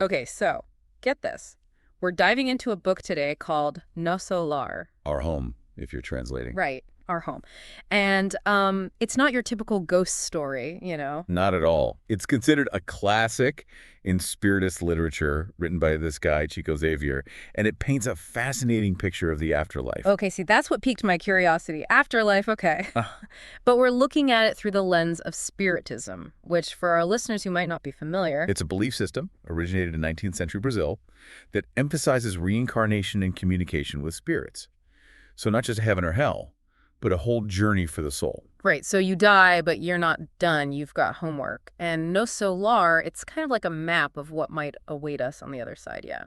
Okay, so get this. We're diving into a book today called Nosso Lar. Our home, if you're translating. Right, our home. And it's not your typical ghost story, you know? Not at all. It's considered a classic in Spiritist literature written by this guy, Chico Xavier, and it paints a fascinating picture of the afterlife. Okay, see, that's what piqued my curiosity. Afterlife, okay. Ah, But we're looking at it through the lens of Spiritism, which for our listeners who might not be familiar. It's a belief system originated in 19th century Brazil that emphasizes reincarnation and communication with spirits. So not just heaven or hell, but a whole journey for the soul. Right, so you die, but you're not done. You've got homework. And No Solar, it's kind of like a map of what might await us on the other side, yeah.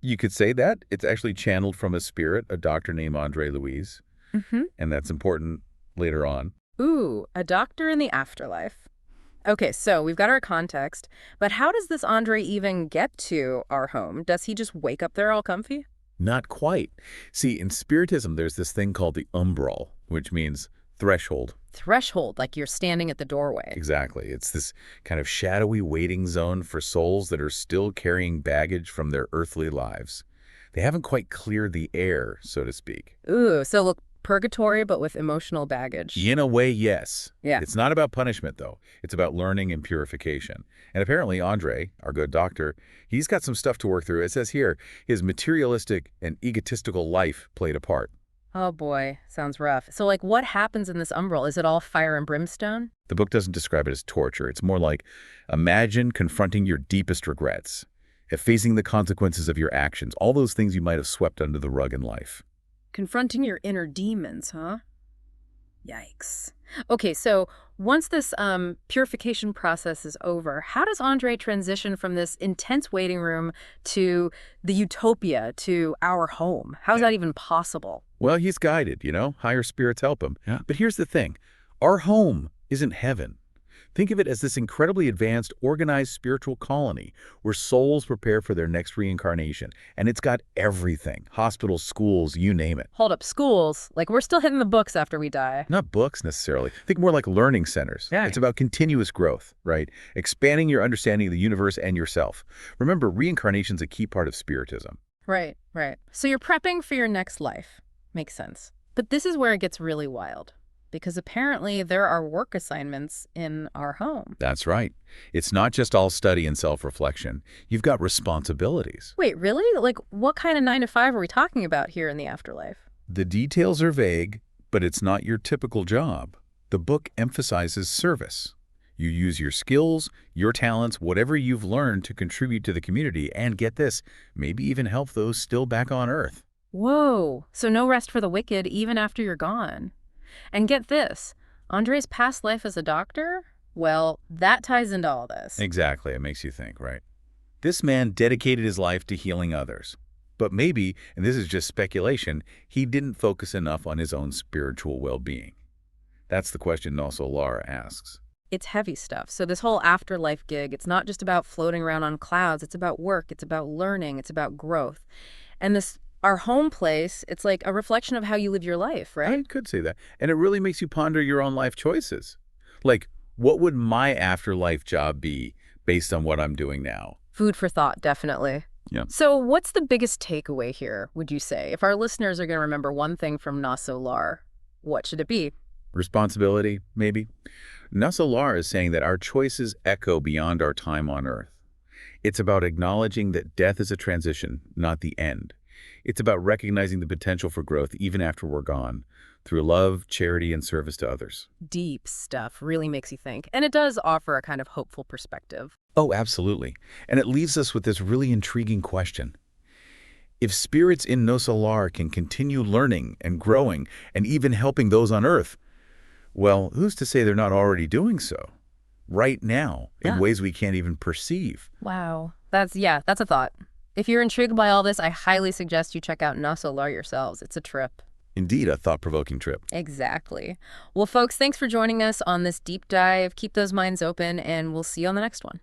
You could say that. It's actually channeled from a spirit, a doctor named André Luiz, Mm-hmm. and that's important later on. Ooh, a doctor in the afterlife. Okay, so we've got our context, but how does this Andre even get to our home? Does he just wake up there all comfy? Not quite. See, in Spiritism, there's this thing called the umbral, which means threshold. Threshold, like you're standing at the doorway. Exactly. It's this kind of shadowy waiting zone for souls that are still carrying baggage from their earthly lives. They haven't quite cleared the air, so to speak. Ooh, so look, purgatory, but with emotional baggage. In a way, yes. Yeah. It's not about punishment, though. It's about learning and purification. And apparently, Andre, our good doctor, he's got some stuff to work through. It says here, his materialistic and egotistical life played a part. Oh boy, sounds rough. So like what happens in this umbral? Is it all fire and brimstone? The book doesn't describe it as torture. It's more like, imagine confronting your deepest regrets, facing the consequences of your actions, all those things you might have swept under the rug in life. Confronting your inner demons, huh? Yikes. Okay, so once this purification process is over, how does Andre transition from this intense waiting room to the utopia, to our home? How's that even possible? Well, he's guided, higher spirits help him. Yeah. But here's the thing. Our home isn't heaven. Think of it as this incredibly advanced, organized spiritual colony where souls prepare for their next reincarnation. And it's got everything. Hospitals, schools, you name it. Hold up, schools? Like we're still hitting the books after we die. Not books necessarily. Think more like learning centers. Yeah. It's about continuous growth, right? Expanding your understanding of the universe and yourself. Remember, reincarnation's a key part of Spiritism. Right, right. So you're prepping for your next life. Makes sense. But this is where it gets really wild. Because apparently there are work assignments in our home. That's right. It's not just all study and self-reflection. You've got responsibilities. Wait, really? Like, what kind of 9 to 5 are we talking about here in the afterlife? The details are vague, but it's not your typical job. The book emphasizes service. You use your skills, your talents, whatever you've learned to contribute to the community, and get this, maybe even help those still back on Earth. Whoa, so no rest for the wicked even after you're gone. And get this, Andre's past life as a doctor? Well, that ties into all this. Exactly. It makes you think, right? This man dedicated his life to healing others. But maybe, and this is just speculation, he didn't focus enough on his own spiritual well-being. That's the question Nosso Lar asks. It's heavy stuff. So this whole afterlife gig, it's not just about floating around on clouds. It's about work. It's about learning. It's about growth. And our home place, it's like a reflection of how you live your life, right? I could say that. And it really makes you ponder your own life choices. Like, what would my afterlife job be based on what I'm doing now? Food for thought, definitely. Yeah. So what's the biggest takeaway here, would you say? If our listeners are going to remember one thing from Nosso Lar, what should it be? Responsibility, maybe? Nosso Lar is saying that our choices echo beyond our time on Earth. It's about acknowledging that death is a transition, not the end. It's about recognizing the potential for growth even after we're gone, through love, charity, and service to others. Deep stuff, really makes you think. And it does offer a kind of hopeful perspective. Oh, absolutely. And it leaves us with this really intriguing question. If spirits in Nosso Lar can continue learning and growing and even helping those on Earth, well, who's to say they're not already doing so? Right now, in ways we can't even perceive. Wow. That's a thought. If you're intrigued by all this, I highly suggest you check out Nosso Lar yourselves. It's a trip. Indeed, a thought-provoking trip. Exactly. Well, folks, thanks for joining us on this deep dive. Keep those minds open, and we'll see you on the next one.